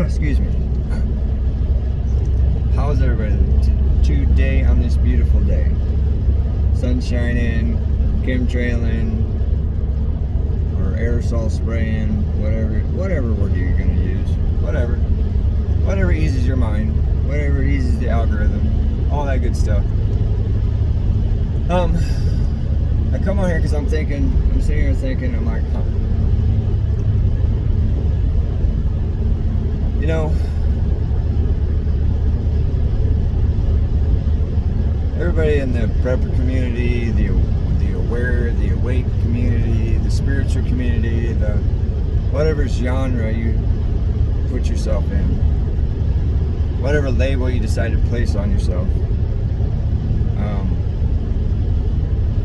Excuse me. How's everybody today on this beautiful day? Sun shining, chemtrailing, or aerosol spraying, whatever word you're gonna use, whatever eases your mind, whatever eases the algorithm, all that good stuff. I come on here because I'm sitting here thinking, I'm like, you know, everybody in the prepper community, the aware, the awake community, the spiritual community, the whatever genre you put yourself in, whatever label you decide to place on yourself,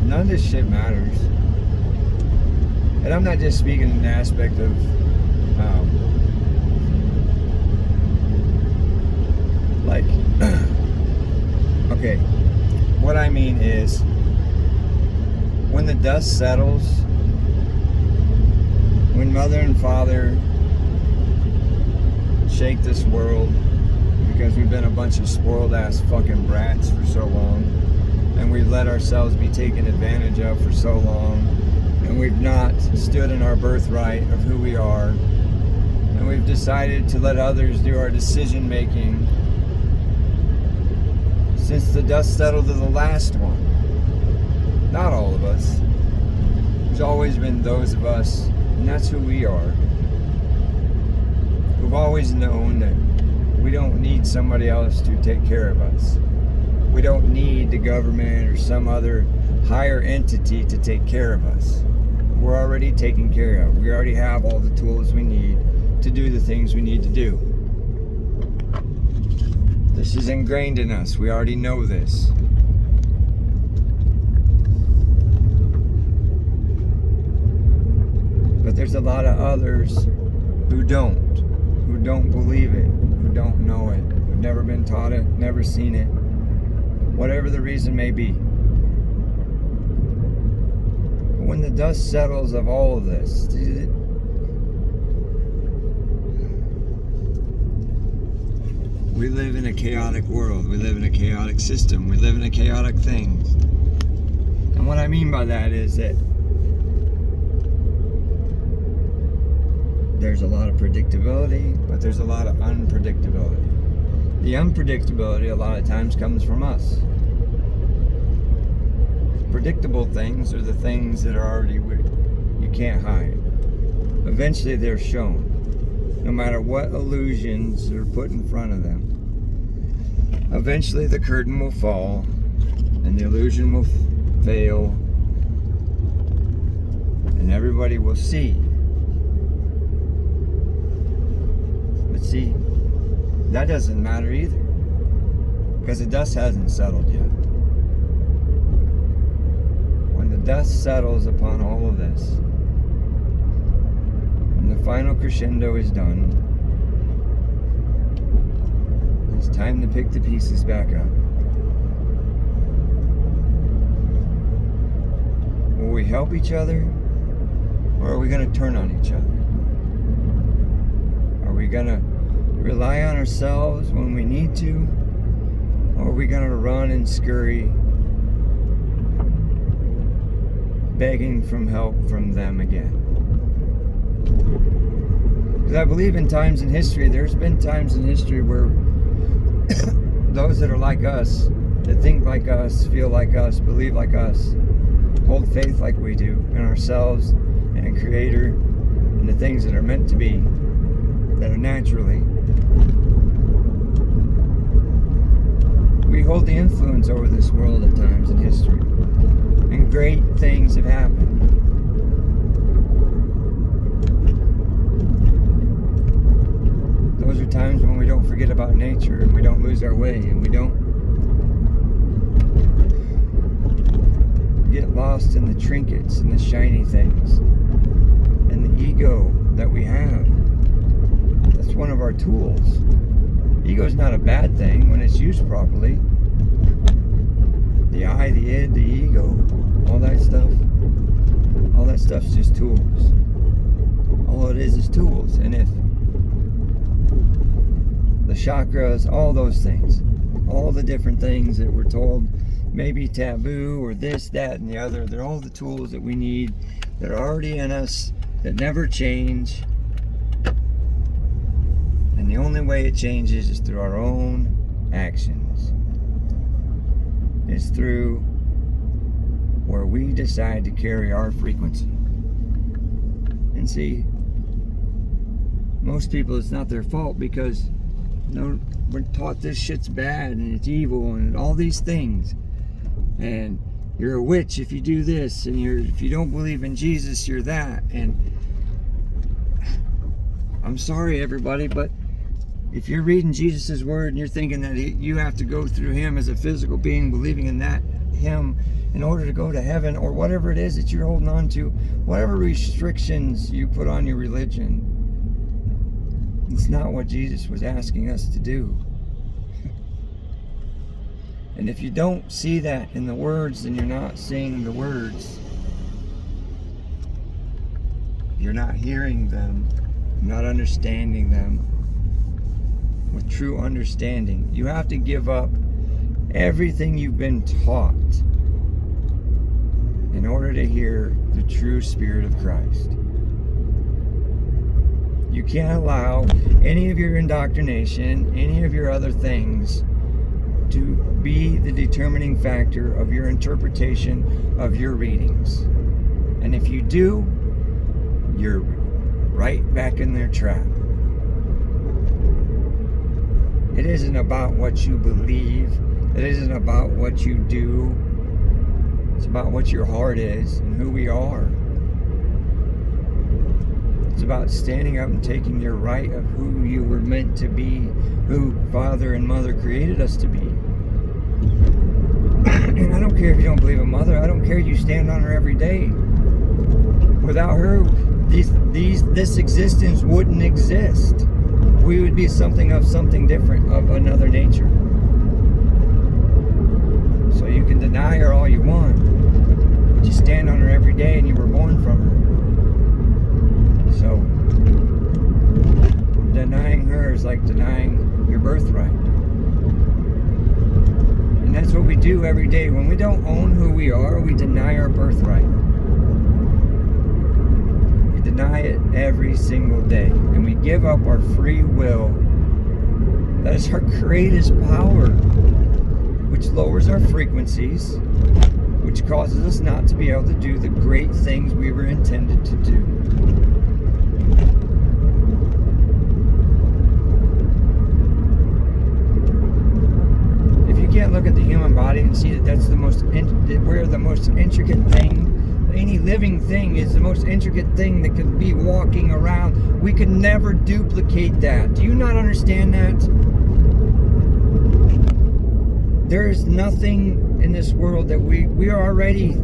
none of this shit matters. And I'm not just speaking in the aspect of like okay, what I mean is, when the dust settles, when Mother and Father shake this world, because we've been a bunch of spoiled ass fucking brats for so long, and we've let ourselves be taken advantage of for so long, and we've not stood in our birthright of who we are, and we've decided to let others do our decision making. Since the dust settled to the last one, not all of us, there's always been those of us, and that's who we are, who've always known that we don't need somebody else to take care of us. We don't need the government or some other higher entity to take care of us. We're already taken care of. We already have all the tools we need to do the things we need to do. This is ingrained in us. We already know this. But there's a lot of others who don't believe it, who don't know it, who've never been taught it, never seen it, whatever the reason may be. But when the dust settles of all of this, we live in a chaotic world. We live in a chaotic system. We live in a chaotic thing. And what I mean by that is that there's a lot of predictability, but there's a lot of unpredictability. The unpredictability a lot of times comes from us. Predictable things are the things that are already you can't hide. Eventually they're shown, no matter what illusions are put in front of them. Eventually the curtain will fall and the illusion will fail and everybody will see. But see, that doesn't matter either, because the dust hasn't settled yet. When the dust settles upon all of this, when the final crescendo is done, it's time to pick the pieces back up. Will we help each other, or are we going to turn on each other? Are we going to rely on ourselves when we need to, or are we going to run and scurry, begging for help from them again? Because I believe in times in history, there's been times in history where those that are like us, that think like us, feel like us, believe like us, hold faith like we do in ourselves and in Creator and the things that are meant to be, that are naturally. We hold the influence over this world at times in history, and great things have happened. Those are times when we don't forget about nature, and we don't lose our way, and we don't get lost in the trinkets and the shiny things and the ego that we have. That's one of our tools. Ego is not a bad thing when it's used properly. The I, the id, the ego, all that stuff's just tools. All it is tools. And if chakras, all those things. All the different things that we're told maybe taboo or this, that, and the other. They're all the tools that we need that are already in us, that never change. And the only way it changes is through our own actions. It's through where we decide to carry our frequency. And see, most people, it's not their fault because we're taught this shit's bad and it's evil and all these things. And you're a witch if you do this, and if you don't believe in Jesus, you're that. And I'm sorry, everybody, but if you're reading Jesus' word and you're thinking that you have to go through him as a physical being, believing in that him in order to go to heaven, or whatever it is that you're holding on to, whatever restrictions you put on your religion, it's not what Jesus was asking us to do. And if you don't see that in the words, then you're not seeing the words. You're not hearing them, not understanding them with true understanding. You have to give up everything you've been taught in order to hear the true Spirit of Christ. You can't allow any of your indoctrination, any of your other things to be the determining factor of your interpretation of your readings. And if you do, you're right back in their trap. It isn't about what you believe. It isn't about what you do. It's about what your heart is and who we are. It's about standing up and taking your right of who you were meant to be, who Father and Mother created us to be. And I don't care if you don't believe in Mother. I don't care you stand on her every day. Without her, this existence wouldn't exist. We would be something different, of another nature. So you can deny her all you want, but you stand on her every day and you were born from her. So denying her is like denying your birthright. And that's what we do every day. When we don't own who we are, we deny our birthright. We deny it every single day. And we give up our free will. That is our greatest power, which lowers our frequencies, which causes us not to be able to do the great things we were intended to do. If you can't look at the human body and see that we're the most intricate thing, any living thing is the most intricate thing that could be walking around. We could never duplicate that. Do you not understand that? There is nothing in this world that we are already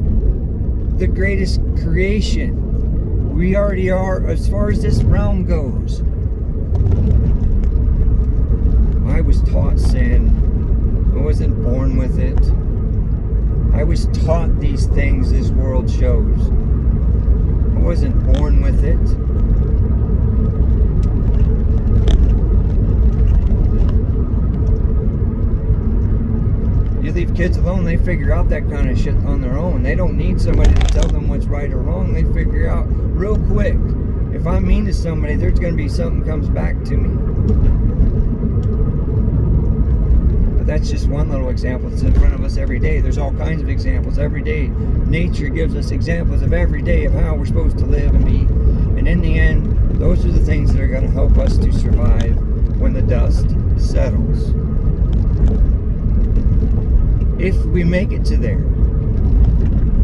the greatest creation. We already are, as far as this realm goes. I was taught sin. I wasn't born with it. I was taught these things this world shows. I wasn't born with it. You leave kids alone, they figure out that kind of shit on their own. They don't need somebody to tell them what's right or wrong. They figure out real quick. If I'm mean to somebody, there's going to be something comes back to me. But that's just one little example that's in front of us every day. There's all kinds of examples every day. Nature gives us examples of every day of how we're supposed to live and be. And in the end, those are the things that are going to help us to survive when the dust settles. If we make it to there.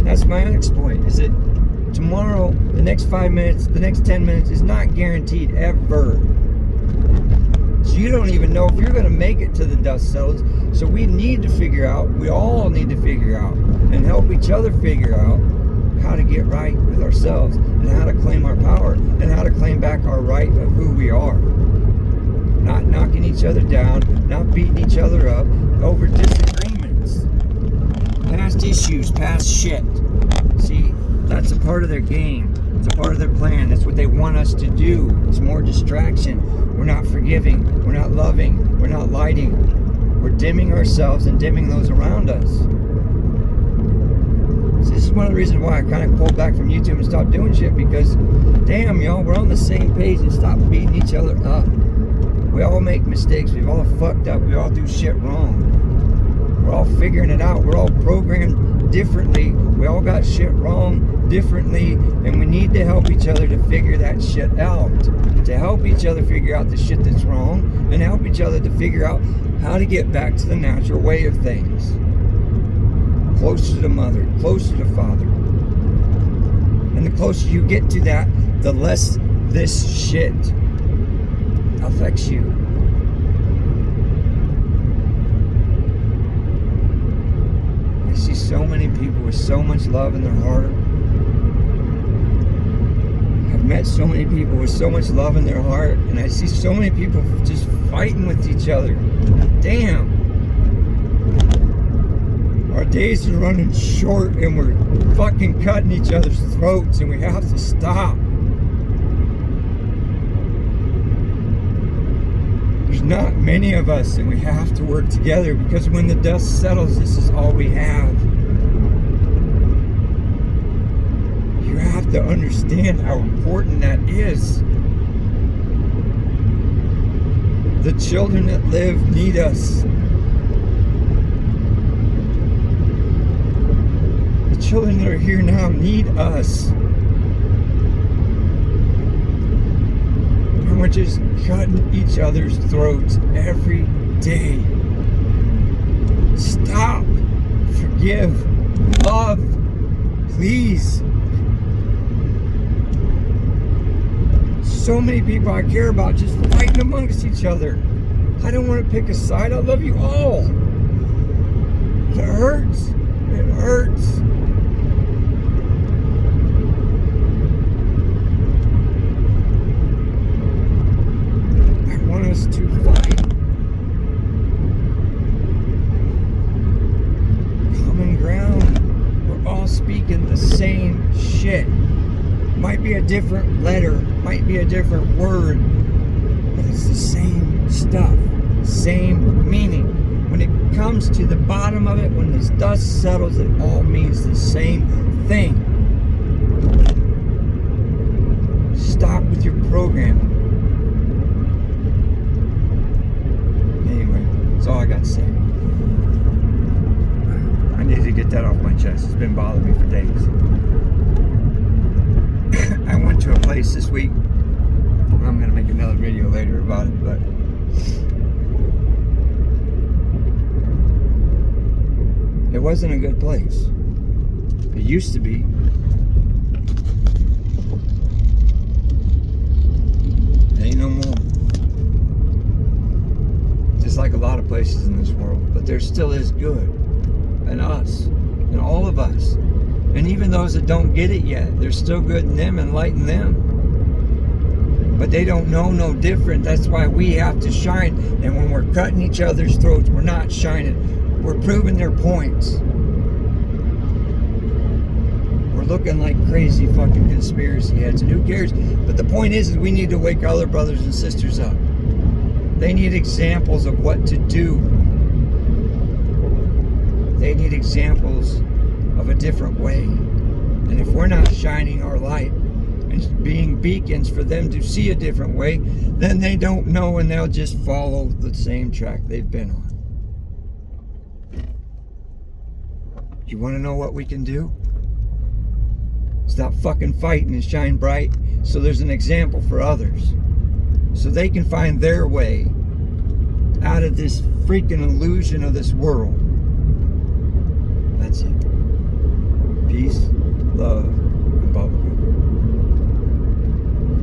That's my next point, is that tomorrow, the next 5 minutes, the next 10 minutes is not guaranteed ever. So you don't even know if you're going to make it to the dust settles. So we need to figure out, we all need to figure out, and help each other figure out how to get right with ourselves, and how to claim our power, and how to claim back our right of who we are. Not knocking each other down, not beating each other up over disagreements. Past issues, past shit. See, that's a part of their game. It's a part of their plan. That's what they want us to do. It's more distraction. We're not forgiving. We're not loving. We're not lighting. We're dimming ourselves and dimming those around us. So this is one of the reasons why I kind of pulled back from YouTube and stopped doing shit, because damn, y'all, we're on the same page, and stop beating each other up. We all make mistakes. We've all fucked up. We all do shit wrong. We're all figuring it out. We're all programmed differently. We all got shit wrong differently, and we need to help each other to figure that shit out. To help each other figure out the shit that's wrong, and help each other to figure out how to get back to the natural way of things. Closer to mother, closer to father. And the closer you get to that, the less this shit affects you. I see so many people with so much love in their heart. I've met so many people with so much love in their heart, and I see so many people just fighting with each other. Damn. Our days are running short, and we're fucking cutting each other's throats, and we have to stop. There's not many of us, and we have to work together, because when the dust settles, this is all we have. You have to understand how important that is. The children that live need us. The children that are here now need us. And we're just cutting each other's throats every day. Stop. Forgive. Love. Please. So many people I care about just fighting amongst each other. I don't want to pick a side. I love you all. It hurts. It hurts. I want us to fight. Common ground. We're all speaking the same shit. Might be a different letter, might be a different word, but it's the same stuff, same meaning. When it comes to the bottom of it, when this dust settles, it all means the same thing. Stop with your programming. Anyway, that's all I got to say. I need to get that off my chest. It's been bothering me for days. I went to a place this week. I'm going to make another video later about it, but it wasn't a good place. It used to be. It ain't no more. Just like a lot of places in this world, but there still is good in us, in all of us. And even those that don't get it yet, there's still good in them and light in them. But they don't know no different. That's why we have to shine. And when we're cutting each other's throats, we're not shining. We're proving their points. We're looking like crazy fucking conspiracy heads. And who cares? But the point is we need to wake other brothers and sisters up. They need examples of what to do. They need examples of a different way. And if we're not shining our light and being beacons for them to see a different way, then they don't know, and they'll just follow the same track they've been on. You want to know what we can do? Stop fucking fighting and shine bright, so there's an example for others, so they can find their way out of this freaking illusion of this world. That's it. Peace, love, and bubblegum.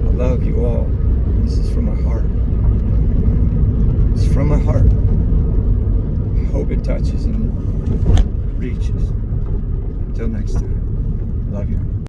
I love you all. This is from my heart. It's from my heart. I hope it touches and reaches. Until next time.